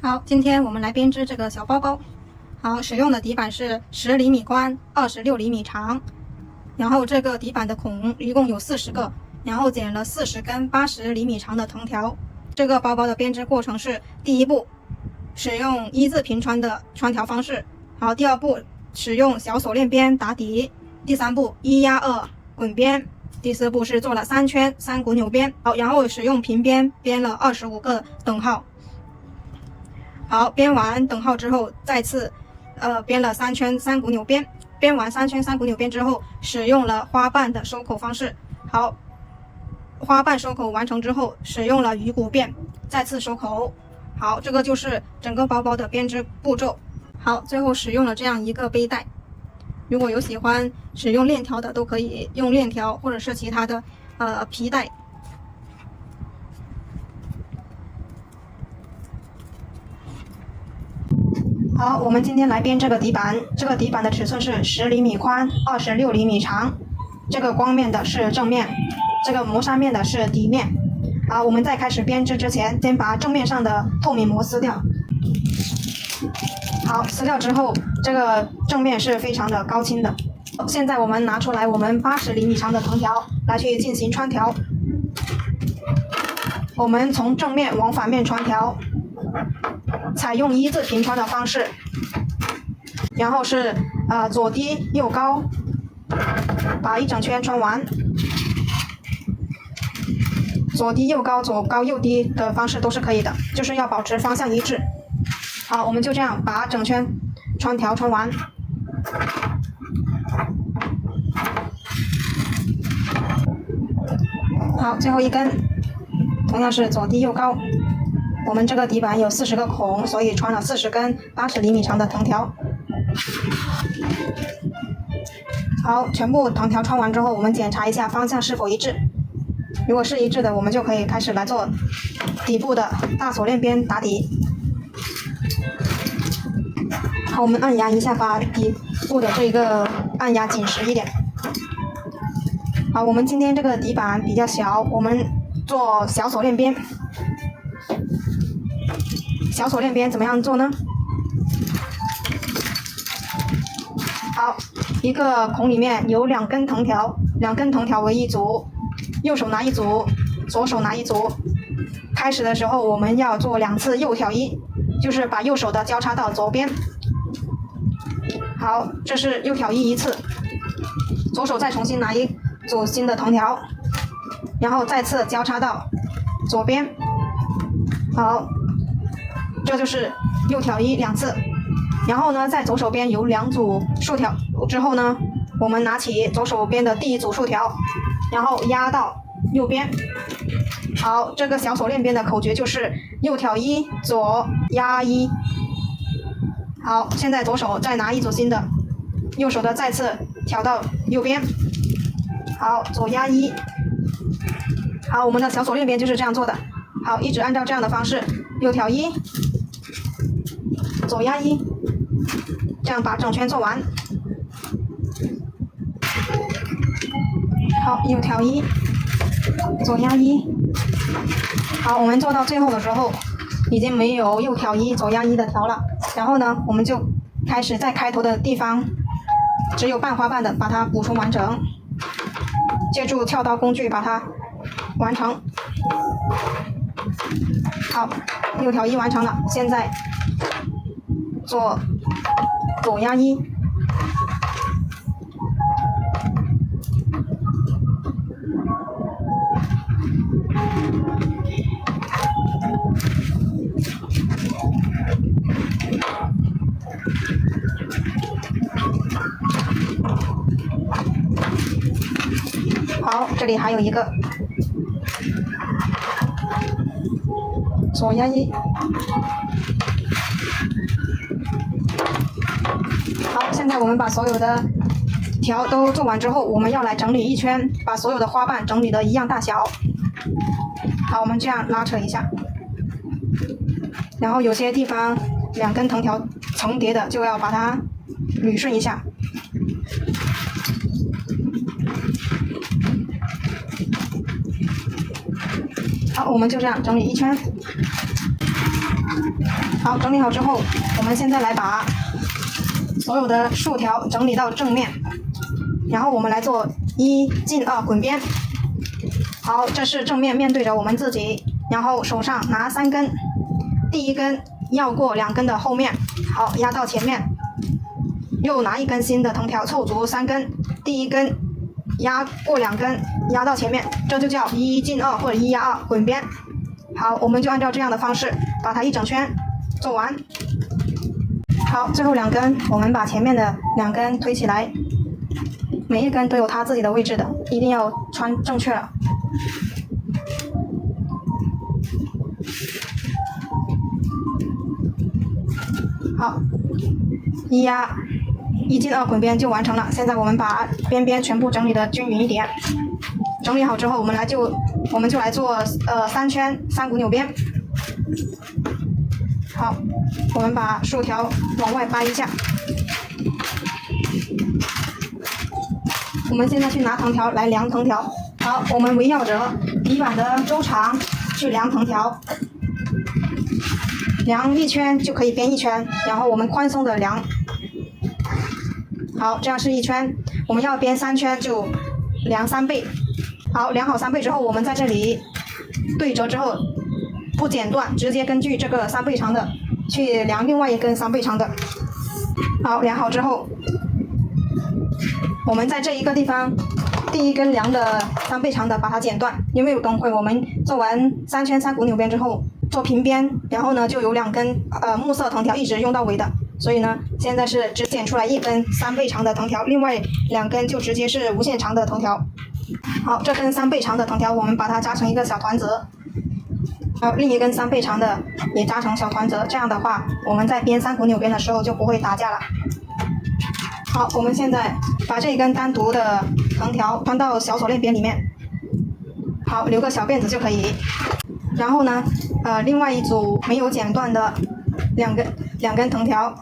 好，今天我们来编织这个小包包。好，使用的底板是10厘米宽，26厘米长。然后这个底板的孔一共有40个，然后剪了40根80厘米长的藤条。这个包包的编织过程是：第一步，使用一字平穿的穿条方式。好，第二步，使用小锁链边打底。第三步，1压2滚边。第四步是做了3圈3股扭边。好，然后使用平边编了25个等号。好，编完等号之后，再次编了3圈3股扭边。编完3圈3股扭边之后，使用了花瓣的收口方式。好，花瓣收口完成之后，使用了鱼骨辫，再次收口。好，这个就是整个包包的编织步骤。好，最后使用了这样一个背带。如果有喜欢使用链条的，都可以用链条或者是其他的皮带。好，我们今天来编这个底板。这个底板的尺寸是10厘米宽，26厘米长。这个光面的是正面，这个磨砂面的是底面。好，我们在开始编织之前，先把正面上的透明膜撕掉。好，撕掉之后，这个正面是非常的高清的。现在我们拿出来我们80厘米长的藤条来去进行穿条。我们从正面往反面穿条，采用一字平穿的方式，然后是左低右高，把一整圈穿完。左低右高，左高右低的方式都是可以的，就是要保持方向一致。好，我们就这样把整圈穿条穿完。好，最后一根同样是左低右高。我们这个底板有40个孔，所以穿了40根80厘米长的藤条。好，全部藤条穿完之后，我们检查一下方向是否一致。如果是一致的，我们就可以开始来做底部的大锁链边打底。好，我们按压一下，把底部的这个按压紧实一点。好，我们今天这个底板比较小，我们做小锁链边。小锁链边怎么样做呢？好，一个孔里面有2根藤条，2根藤条为一组，右手拿一组，左手拿一组。开始的时候我们要做2次右挑一，就是把右手的交叉到左边。好，这是右挑一次，左手再重新拿一组新的藤条，然后再次交叉到左边。好，这就是右挑一2次。然后呢，在左手边有2组竖条之后呢，我们拿起左手边的第一组竖条，然后压到右边。好，这个小锁链边的口诀就是右挑一，左压一。好，现在左手再拿一组新的，右手的再次挑到右边。好，左压一。好，我们的小锁链边就是这样做的。好，一直按照这样的方式，右挑一，左压一，这样把整圈做完。好，右挑一，左压一。好，我们做到最后的时候，已经没有右挑一、左压一的条了。然后呢，我们就开始在开头的地方，只有半花瓣的把它补充完整，借助跳刀工具把它完成。好，右挑一完成了，现在做左压一。好，这里还有一个左压一。好，现在我们把所有的条都做完之后，我们要来整理一圈，把所有的花瓣整理的一样大小。好，我们这样拉扯一下，然后有些地方2根藤条重叠的，就要把它捋顺一下。好，我们就这样整理一圈。好，整理好之后，我们现在来把所有的竖条整理到正面，然后我们来做1进2滚边。好，这是正面面对着我们自己，然后手上拿3根，第一根绕过2根的后面，好，压到前面，又拿1根新的藤条凑足3根，第一根压过2根，压到前面，这就叫1进2或者1压2滚边。好，我们就按照这样的方式把它一整圈做完。好，最后2根，我们把前面的2根推起来，每一根都有它自己的位置的，一定要穿正确了。好，1进2滚边就完成了。现在我们把边边全部整理的均匀一点。整理好之后，我们就来做3圈3股扭边。好，我们把竖条往外掰一下。我们现在去拿藤条来量藤条。好，我们围绕着底板的周长去量藤条，量1圈就可以编1圈，然后我们宽松的量。好，这样是1圈，我们要编3圈就量3倍。好，量好3倍之后，我们在这里对折之后不剪断，直接根据这个3倍长的去量另外一根3倍长的。好，量好之后，我们在这一个地方第一根量的3倍长的把它剪断，因为等会我们做完3圈3股扭边之后做平边，然后呢就有2根木色藤条一直用到尾的，所以呢现在是只剪出来1根3倍长的藤条，另外2根就直接是无限长的藤条。好，这根3倍长的藤条我们把它扎成一个小团子，好，另一根3倍长的也扎成小团子，这样的话我们在编3股扭边的时候就不会打架了。好，我们现在把这一根单独的藤条穿到小锁链边里面，好，留个小辫子就可以。然后呢，另外一组没有剪断的两根藤条，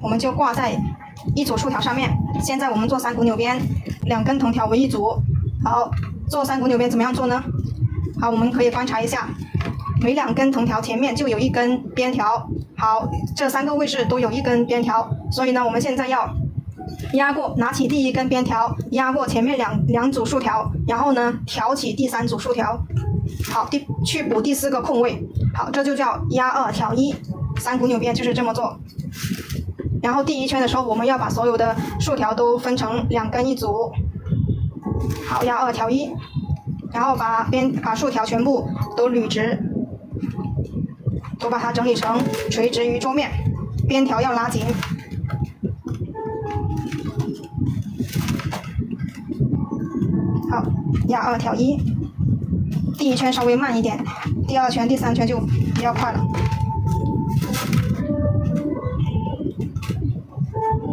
我们就挂在一组竖条上面。现在我们做3股扭边，2根藤条为一组。好，做3股扭边怎么样做呢？好，我们可以观察一下，每2根藤条前面就有1根边条。好，这3个位置都有1根边条，所以呢，我们现在要压过，拿起第1根边条，压过前面两组竖条，然后呢，挑起第3组竖条，好，去补第4个空位。好，这就叫压2挑1，3股扭边就是这么做。然后第1圈的时候，我们要把所有的竖条都分成2根一组。好，压2挑1，然后把竖条全部都捋直，都把它整理成垂直于桌面，边条要拉紧。好，压2挑1，第1圈稍微慢一点，第2圈、第3圈就比较快了。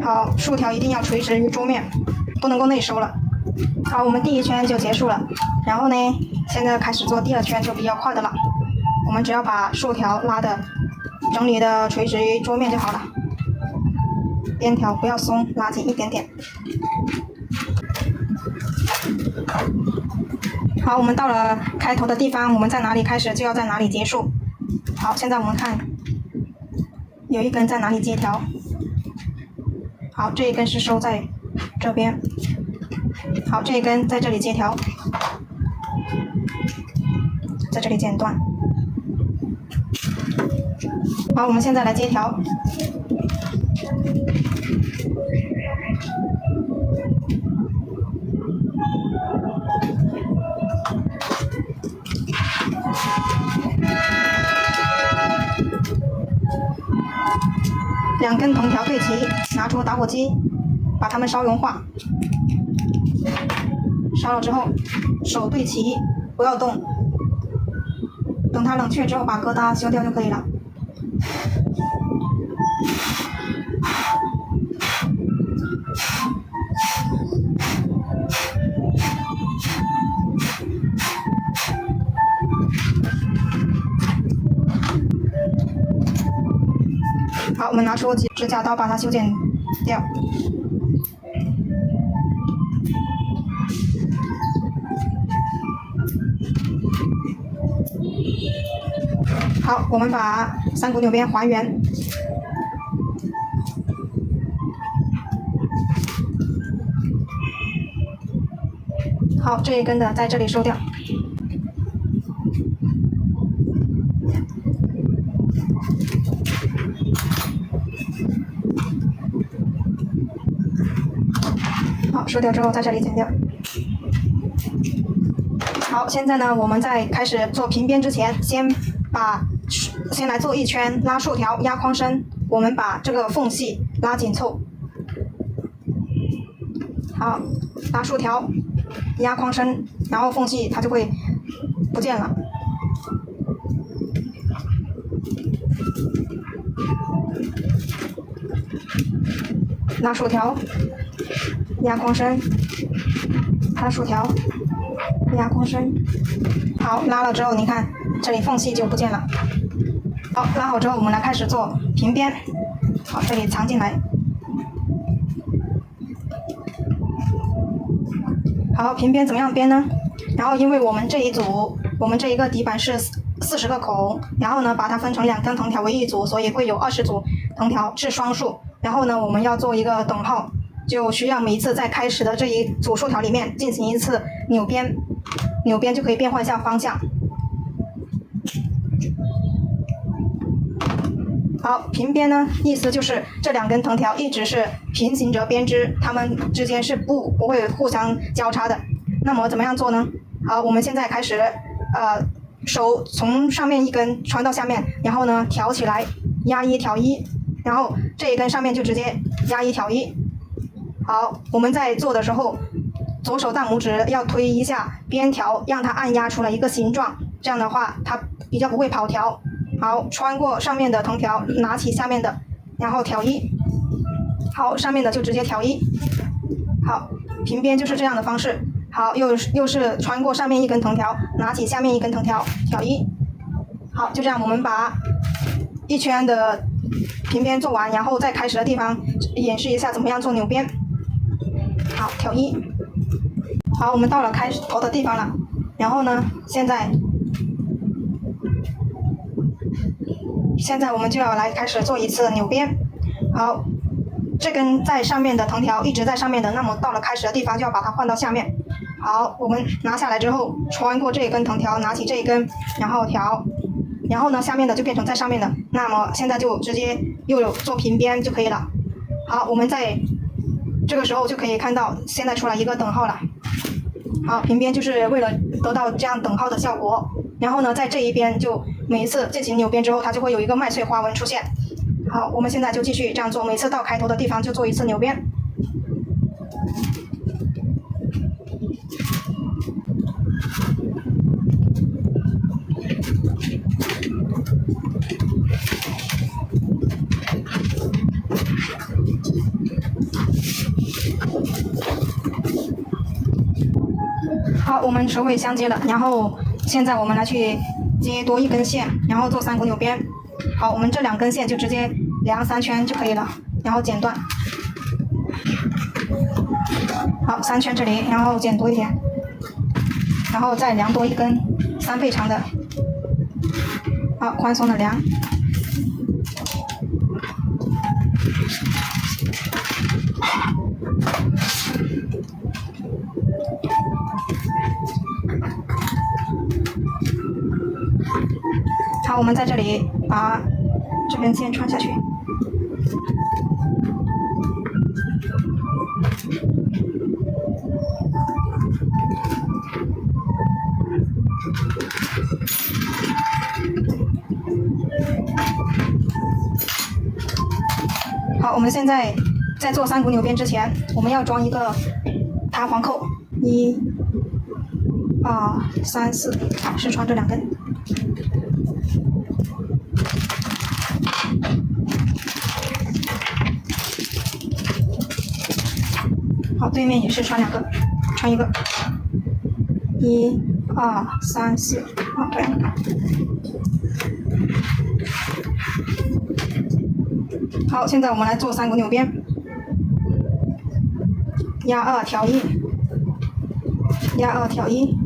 好，竖条一定要垂直于桌面，不能够内收了。好，我们第1圈就结束了。然后呢，现在开始做第2圈就比较快的了。我们只要把竖条整理的垂直于桌面就好了，边条不要松，拉紧一点点。好，我们到了开头的地方，我们在哪里开始就要在哪里结束。好，现在我们看，有1根在哪里接条。好，这一根是收在这边。好，这一根在这里接条，在这里剪断。好，我们现在来接条。2根藤条对齐，拿出打火机，把它们烧融化。烧了之后，手对齐，不要动。等它冷却之后，把疙瘩修掉就可以了。好，我们拿出指甲刀把它修剪掉。好，我们把三股扭边还原。好，这一根的在这里收掉。好，收掉之后在这里剪掉。好，现在呢，我们在开始做平边之前，先来做一圈拉竖条压框身，我们把这个缝隙拉紧凑。好，拉竖条压框身，然后缝隙它就会不见了。拉竖条压框身，拉竖条压框身。好，拉了之后你看这里缝隙就不见了。好，拉好之后我们来开始做平边。好，这里藏进来。好，平边怎么样编呢？然后因为我们这一个底板是40个孔，然后呢把它分成2根藤条为一组，所以会有20组藤条是双数。然后呢我们要做一个等号，就需要每一次在开始的这一组竖条里面进行一次扭边，扭边就可以变换一下方向。好，平边呢，意思就是这2根藤条一直是平行着编织，它们之间是不会互相交叉的。那么怎么样做呢？好，我们现在开始，手从上面一根穿到下面，然后呢挑起来，压1挑1，然后这一根上面就直接压1挑1。好，我们在做的时候，左手大拇指要推一下边条，让它按压出来一个形状，这样的话它比较不会跑条。好，穿过上面的藤条，拿起下面的，然后挑1。好，上面的就直接挑1。好，平边就是这样的方式。好，又是穿过上面一根藤条，拿起下面一根藤条，挑1。好，就这样我们把一圈的平边做完，然后在开始的地方演示一下怎么样做扭边。好，挑1。好，我们到了开头的地方了，然后呢，现在我们就要来开始做一次扭边。好，这根在上面的藤条一直在上面的，那么到了开始的地方就要把它换到下面。好，我们拿下来之后，穿过这一根藤条，拿起这一根，然后调，然后呢下面的就变成在上面的，那么现在就直接又有做平边就可以了。好，我们在这个时候就可以看到现在出来一个等号了。好，平边就是为了得到这样等号的效果。然后呢，在这一边就每一次进行扭边之后，它就会有一个麦穗花纹出现。好，我们现在就继续这样做，每次到开头的地方就做一次扭边。好，我们首尾相接了，然后现在我们来去接多一根线，然后做3股扭边。好，我们这2根线就直接量3圈就可以了，然后剪断。好，3圈这里，然后剪多一点，然后再量多一根3倍长的。好，宽松的量。好，我们在这里把这根线穿下去。好，我们现在在做3股扭边之前，我们要装一个弹簧扣，1、2、3、4，试穿这2根。好，对面也是穿2个，穿1个，1、2、3、4，好，这样。好，现在我们来做3股扭边，压2挑1，压2挑1，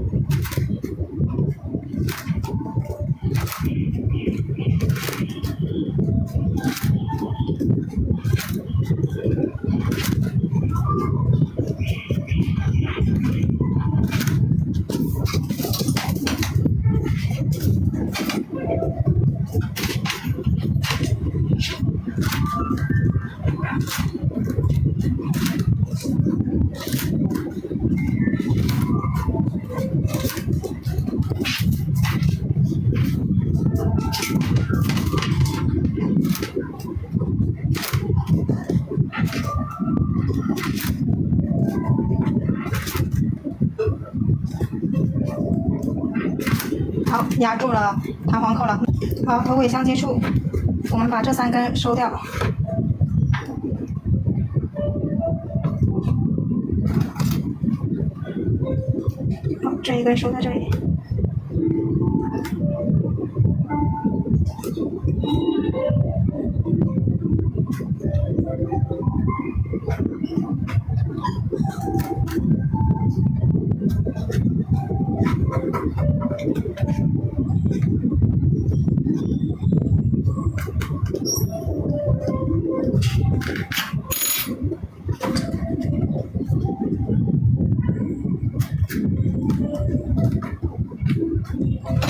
压住了弹簧扣了。好，头尾相接触，我们把这3根收掉。好，这一根收在这里。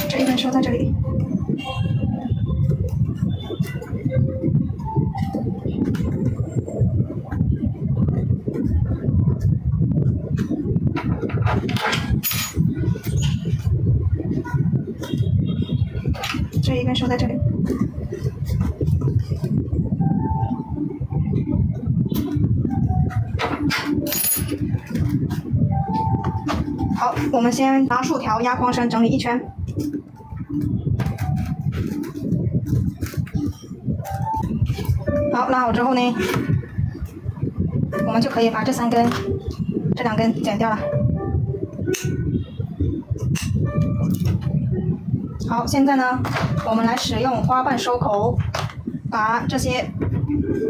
这一根收在这里。这一根收在这里。好，我们先拿竖条压框绳整理一圈。好，拉好之后呢，我们就可以把这2根剪掉了。好，现在呢，我们来使用花瓣收口，把这些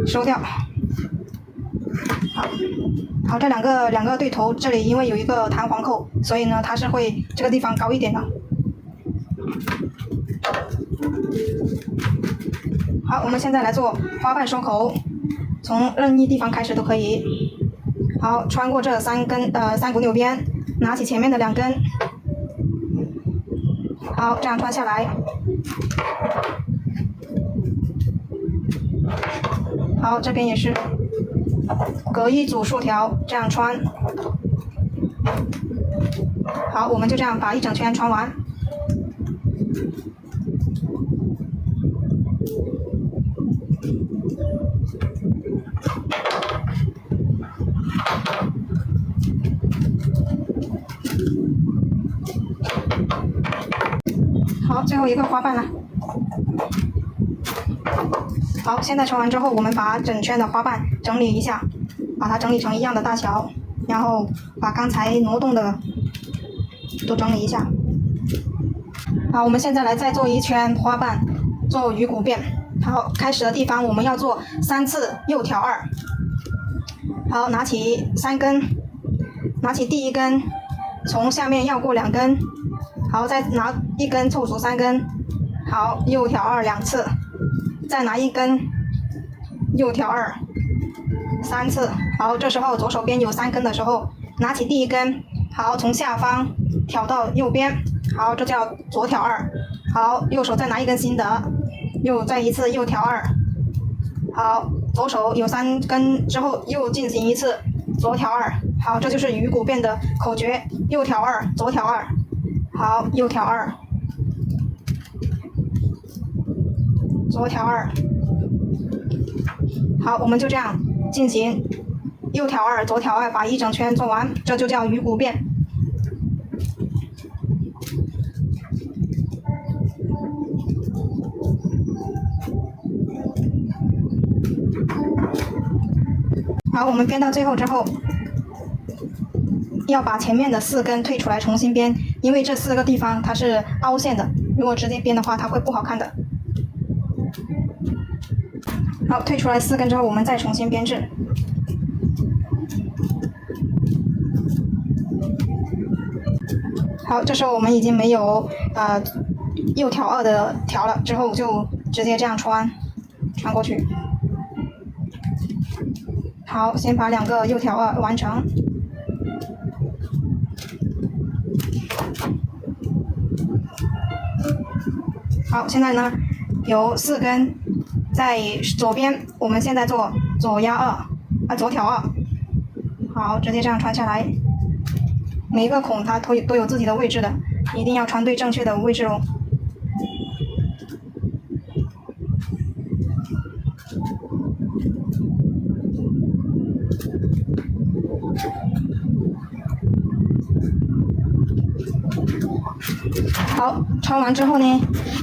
收掉。好，这两个对头这里因为有一个弹簧扣，所以呢它是会这个地方高一点的。好，我们现在来做花瓣收口，从任意地方开始都可以。好，穿过这3股纽边，拿起前面的2根，好，这样穿下来。好，这边也是。隔一组竖条，这样穿。好，我们就这样把一整圈穿完。好，最后一个花瓣了。好，现在穿完之后，我们把整圈的花瓣整理一下，把它整理成一样的大小，然后把刚才挪动的都整理一下。好，我们现在来再做一圈花瓣，做鱼骨辫。好，开始的地方我们要做3次右挑2。好，拿起3根，拿起第1根，从下面绕过2根，好，再拿1根凑足3根，好，右挑2 2次。再拿1根，右挑2 3次。好，这时候左手边有3根的时候，拿起第1根，好，从下方挑到右边，好，这叫左挑2。好，右手再拿1根新的，又再一次右挑2。好，左手有3根之后，又进行一次左挑2。好，这就是鱼骨辫的口诀：右挑2，左挑2。好，右挑2。左挑2，好，我们就这样进行，右挑2，左挑2，把一整圈做完，这就叫鱼骨辫。好，我们编到最后之后，要把前面的4根退出来重新编，因为这4个地方它是凹陷的，如果直接编的话，它会不好看的。好，退出来4根之后，我们再重新编制。好，这时候我们已经没有右挑2的条了，之后就直接这样穿过去。好，先把2个右挑2完成。好，现在呢有4根。在左边，我们现在做左压左挑2，好，直接这样穿下来。每一个孔它都有自己的位置的，一定要穿对正确的位置哦。好，穿完之后呢，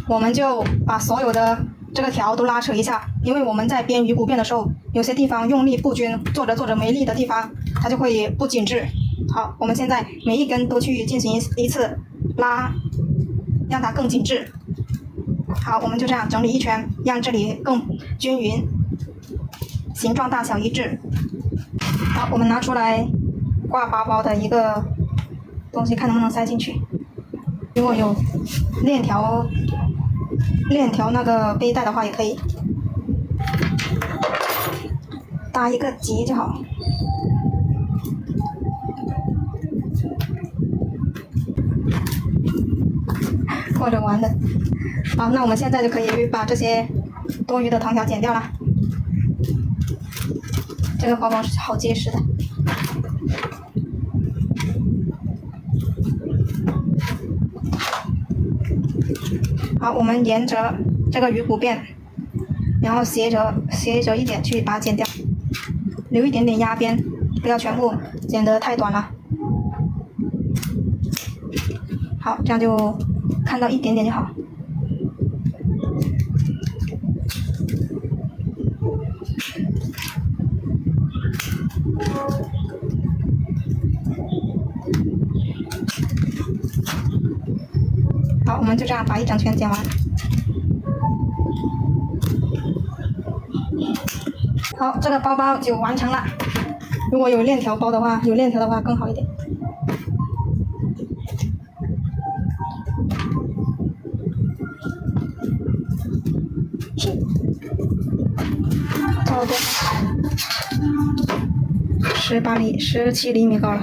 我们就把所有的这个条都拉扯一下，因为我们在编鱼骨辫的时候，有些地方用力不均，做着没力的地方，它就会不紧致。好，我们现在每一根都去进行一次拉，让它更紧致。好，我们就这样整理一圈，让这里更均匀，形状大小一致。好，我们拿出来挂包包的一个东西，看能不能塞进去。如果有链条那个背带的话，也可以搭一个结就好。或者玩的。好，那我们现在就可以把这些多余的藤条剪掉了。这个包包是好结实的。好，我们沿着这个鱼骨辫，然后斜着一点去把它剪掉，留一点点压边，不要全部剪得太短了。好，这样就看到一点点就好。好，我们就这样把一整圈剪完。好，这个包包就完成了。如果有链条包的话，更好一点。差不多17厘米高了。